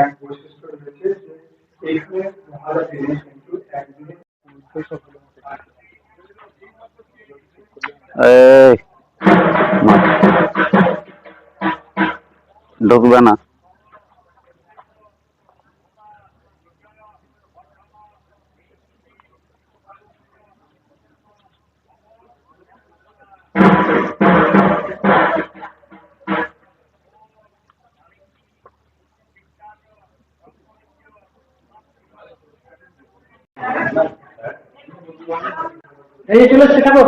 এক বৈশিষ্ট্য রয়েছে যে এইখানে মহারাজ কিন্তু একদিনে ঢুকবে না। এই চলে শেখাবো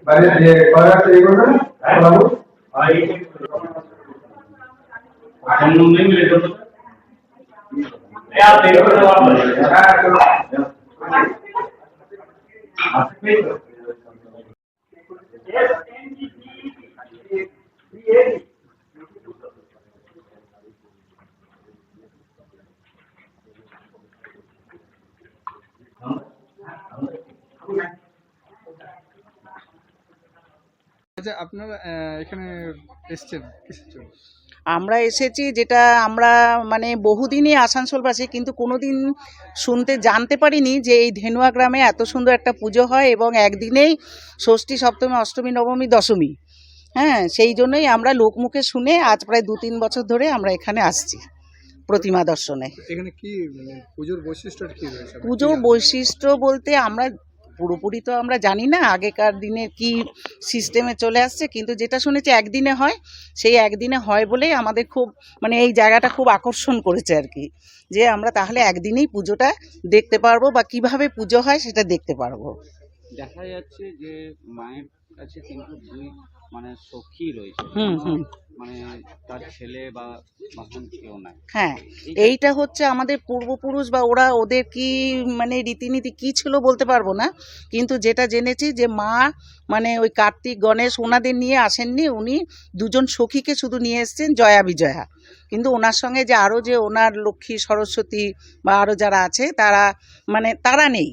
বাইরে যে করা আছে এগুলো বাবু আচ্ছা, আপনারা এখানে এসেছেন কিসের জন্য? আমরা এসেছি যেটা আমরা মানে বহুদিনই আসানসোলবাসী, কিন্তু কোনোদিন জানতে পারিনি যে এই ধেনুয়া গ্রামে এত সুন্দর একটা পুজো হয় এবং একদিনেই ষষ্ঠী, সপ্তমী, অষ্টমী, নবমী, দশমী। হ্যাঁ, সেই জন্যই আমরা লোকমুখে শুনে আজ প্রায় 2-3 বছর ধরে আমরা এখানে আসছি প্রতিমা দর্শনে। এখানে কি মানে পুজোর বৈশিষ্ট্য কি রয়েছে? পুজোর বৈশিষ্ট্য বলতে আমরা পুরোপুরি তো আমরা জানি না আগেকার দিনে কি সিস্টেমে চলে আসছে, কিন্তু যেটা শুনেছি একদিনে হয়, সেই একদিনে হয় বলেই আমাদের খুব মানে এই জায়গাটা খুব আকর্ষণ করেছে আর কি, যে আমরা তাহলে একদিনেই পুজোটা দেখতে পারবো বা কিভাবে পুজো হয় সেটা দেখতে পারবো। দেখা যাচ্ছে যে মায়ের কাছে কিন্তু দুই মানে সখী রয়েছে, মানে তার ছেলে বা বাহন কেউ নাই। হ্যাঁ, এইটা হচ্ছে আমাদের পূর্বপুরুষ বা ওদের কি মানে রীতিনীতি কি ছিল বলতে পারবো না, কিন্তু যেটা জেনেছি যে মা মানে ওই কার্তিক, গণেশ ওনাদের নিয়ে আসেননি, উনি দুজন সখীকে শুধু নিয়ে এসেছেন, জয়া বিজয়া। কিন্তু ওনার সঙ্গে যে আরও যে ওনার লক্ষ্মী, সরস্বতী বা আরও যারা আছে তারা মানে তারা নেই,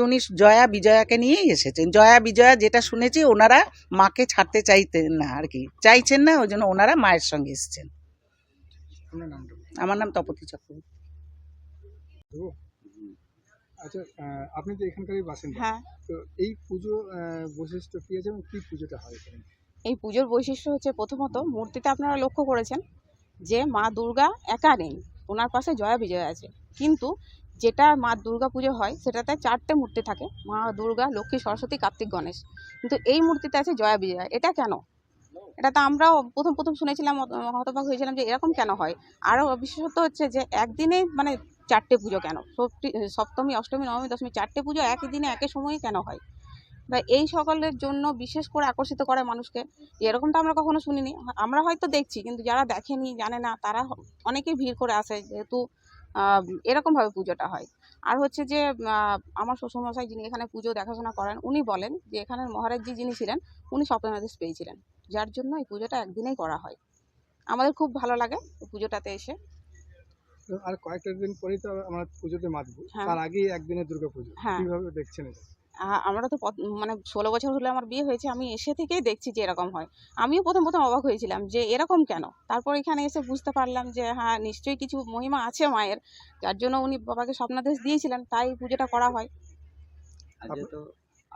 উনি জয়া বিজয়াকে নিয়েই এসেছেন। জয়া বিজয়া যেটা শুনেছি ওনারা মাকে ছাড়তে চাইতেন না আর কি, চাইছেন না, ওই জন্য ওনারা মায়ের সঙ্গে এসেছেন। আমার নাম তপতী চক্রবর্তী। আচ্ছা, আপনি তো এখানকারই বাসিন্দা। হ্যাঁ। তো এই পুজো বৈশিষ্ট্য কি আছে এবং কি পুজোটা হয় এখানে? এই পুজোর বৈশিষ্ট্য হচ্ছে প্রথমত মূর্তিটা আপনারা লক্ষ্য করেছেন যে মা দুর্গা একা নেই, ওনার পাশে জয়া বিজয়া আছে। কিন্তু যেটা মা দুর্গা পুজো হয় সেটাতে 4টে মূর্তি থাকে, মা দুর্গা, লক্ষ্মী, সরস্বতী, কার্তিক, গণেশ। কিন্তু এই মূর্তিতে আছে জয়া বিজয়া। এটা কেন? এটা তো আমরাও প্রথম প্রথম শুনেছিলাম, হতবাক হয়েছিলাম যে এরকম কেন হয়। আরও বিশেষত হচ্ছে যে একদিনে মানে 4টে পুজো কেন, সপ্তমী অষ্টমী নবমী দশমী 4টে পুজো একই দিনে একই সময়ে কেন হয়, বা এই সকলের জন্য বিশেষ করে আকর্ষিত করে মানুষকে। এরকমটা আমরা কখনো শুনিনি, আমরা হয়তো দেখছি কিন্তু যারা দেখেনি জানে না তারা অনেকেই ভিড় করে আসে, যেহেতু এরকমভাবে পুজোটা হয়। আর হচ্ছে যে আমার শ্বশুরমশাই যিনি এখানে পুজো দেখাশোনা করেন উনি বলেন যে এখানের মহারাজজি যিনি ছিলেন উনি স্বপ্নাদেশ পেয়েছিলেন, যার জন্য এই পুজোটা একদিনেই করা হয়। আমাদের খুব ভালো লাগে এই পুজোটাতে এসে। তো আর কয়েকটা দিন পরেই তো আমরা পুজোতে মাতবো, হ্যাঁ। তার আগেই একদিনের দুর্গা পুজো, হ্যাঁ। কিভাবে দেখছেন এটা? আমরা তো মানে 16 বছর হলে আমার বিয়ে হয়েছে, আমি এসে থেকেই দেখছি যে এরকম হয়। আমিও প্রথম প্রথম অবাক হয়েছিলাম যে এরকম কেন, তারপর এখানে এসে বুঝতে পারলাম যে হ্যাঁ নিশ্চয়ই কিছু মহিমা আছে মায়ের, যার জন্য উনি বাবাকে স্বপ্নাদেশ দিয়েছিলেন, তাই পুজোটা করা হয়।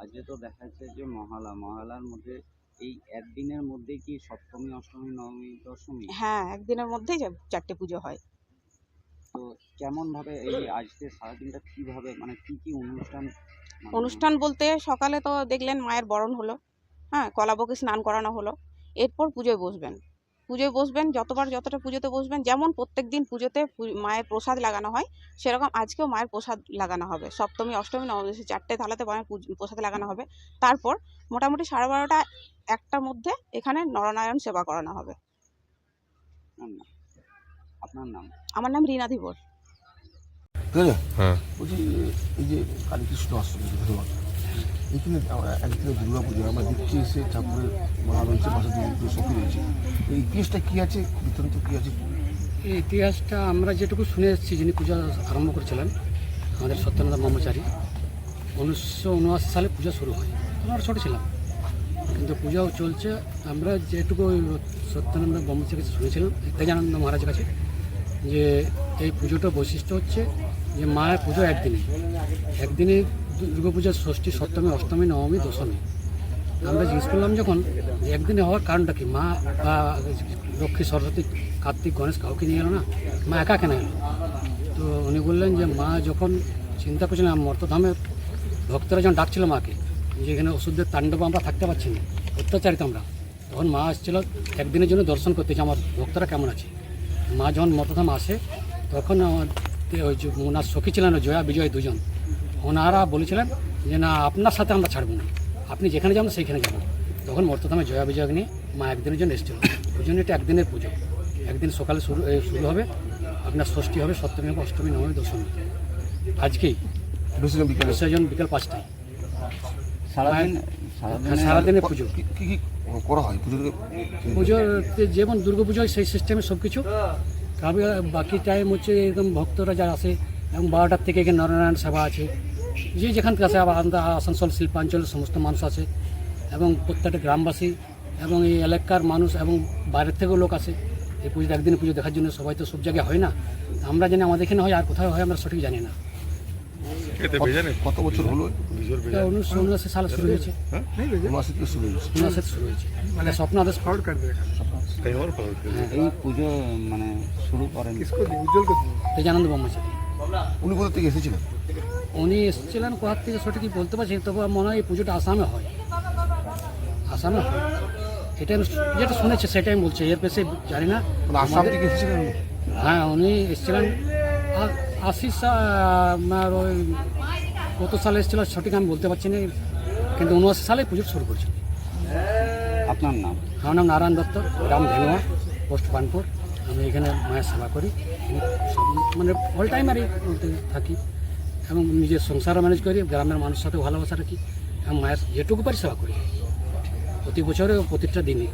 আজকে তো দেখা যাচ্ছে যে মহালার মধ্যে এই একদিনের মধ্যে কি সপ্তমী অষ্টমী নবমী দশমী? হ্যাঁ, একদিনের মধ্যেই 4টে পুজো হয়। তো কেমন ভাবে এই আজকে সারাদিনটা কিভাবে মানে কি কি অনুষ্ঠান অনুষ্ঠান বলতে সকালে তো দেখলেন মায়ের বরণ হলো, হ্যাঁ, কলাবকে স্নান করানো হলো, এরপর পুজোয় বসবেন যতটা পুজোতে বসবেন, যেমন প্রত্যেকদিন পুজোতে মায়ের প্রসাদ লাগানো হয় সেরকম আজকেও মায়ের প্রসাদ লাগানো হবে। সপ্তমী অষ্টমী নবমী 4টে থালাতে মায়ের প্রসাদ লাগানো হবে। তারপর মোটামুটি 12:30 1টার মধ্যে এখানে নরনারায়ণ সেবা করানো হবে। আপনার নাম? আমার নাম রীনা ধীবর। হ্যাঁ, বলছি এই যে কালী কৃষ্ণ অষ্টমী এখানে একদিনে দুর্গা পুজো আমরা দেখছি এসে ঠাকুরের মা রয়েছে, পাশে দুটো সখী রয়েছে, এই ইতিহাসটা কী আছে, বৃত্তান্ত কী আছে? এই ইতিহাসটা আমরা যেটুকু শুনে এসেছি, যিনি পূজা আরম্ভ করেছিলেন আমাদের সত্যানন্দ ব্রহ্মচারী, 1979 সালে পূজা শুরু হয়। আমরা ছোটো ছিলাম কিন্তু পূজাও চলছে। আমরা যেটুকু সত্যানন্দ ব্রহ্মচারীর কাছে শুনেছিলাম, তেজানন্দ মহারাজের কাছে, যে এই পুজোটার বৈশিষ্ট্য হচ্ছে যে মায়ের পুজো একদিনে দুর্গাপূজার ষষ্ঠী সপ্তমী অষ্টমী নবমী দশমী। আমরা জিজ্ঞেস করলাম যখন একদিনে হওয়ার কারণটা কি, মা বা লক্ষ্মী সরস্বতী কার্তিক গণেশ কাউকে নিয়ে এলো না, মা একা কেন এলো? তো উনি বললেন যে মা যখন চিন্তা করছিলাম মর্তধামের ভক্তরা যখন ডাকছিল মাকে, যেখানে ওষুধের তাণ্ডব আমরা থাকতে পারছি না, অত্যাচারিত আমরা, তখন মা আসছিল একদিনের জন্য দর্শন করতে যে আমার ভক্তরা কেমন আছে। মা যখন মর্তধাম আসে তখন ওই যে ওনার সখী ছিলেন জয়া বিজয় দুজন, ওনারা বলেছিলেন যে না আপনার সাথে আমরা ছাড়বো না, আপনি যেখানে যাবেন সেইখানে যাবেন। তখন মর্তধামে জয়া বিজয় নিয়ে মা একদিনের জন্য এসেছিল। ওই জন্য এটা একদিনের পুজো, একদিন সকালে শুরু হবে, আপনার ষষ্ঠী হবে, সপ্তমী হবে, অষ্টমী নবমী দশমী। আজকেই বিসর্জন বিকেল 5টায়। সারাদিনের পুজো কী কী করা হয় পুজোতে? পুজোতে যেমন দুর্গা পুজো হয় সেই সিস্টেমে সব কিছু। বাকি টাইম হচ্ছে একদম ভক্তরা যারা আসে, এবং 12টার থেকে এখানে নরনারায়ণ সেবা আছে, যে যেখান থেকে আসে, আবার আসানসোল শিল্পাঞ্চলের সমস্ত মানুষ আসে, এবং প্রত্যেকটা গ্রামবাসী এবং এই এলাকার মানুষ এবং বাইরের থেকেও লোক আসে এই পুজো একদিন পুজো দেখার জন্য। সবাই তো সব জায়গায় হয় না, আমরা জানি আমাদের এখানে হয়, আর কোথায় হয় আমরা সঠিক জানি না। কত বছর হলো? 1979 সালে শুরু হয়েছে, 79 থেকে শুরু হয়েছে। 79 শুরু হয়েছে, মানে স্বপ্নাদেশ ফরওয়ার্ড কাট দেখান এই পুজো মানে শুরু করেন উজ্জ্বল করতে। তেজানন্দ ব্রহ্মচারী। উনি কোথা থেকে এসেছিলেন? উনি এসেছিলেন কোথার থেকে সঠিক বলতে পারছি, তবে মনে হয় এই পুজোটা আসামে হয়, আসামে হয়, এটা যেটা শুনেছে সেটাই আমি বলছি, এর পেছে জানি না। মানে আসাম থেকে এসেছিলেন উনি? হ্যাঁ, উনি এসেছিলেন 80 ওই কত সালে এসেছিল সঠিক আমি বলতে পারছি না, কিন্তু 79 সালে পুজো শুরু করছে। আপনার নাম? আমার নাম নারায়ণ দত্ত, গ্রাম ধেনুয়া, পোস্ট বানপুর। আমি এখানে মায়ের সেবা করি, সব মানে অল টাইম আর থাকি, এবং নিজের সংসারও ম্যানেজ করি, গ্রামের মানুষের সাথে ভালোবাসা রাখি, এবং মায়ের যেটুকু পারি সেবা করি প্রতি বছরে প্রতিটা দিনই।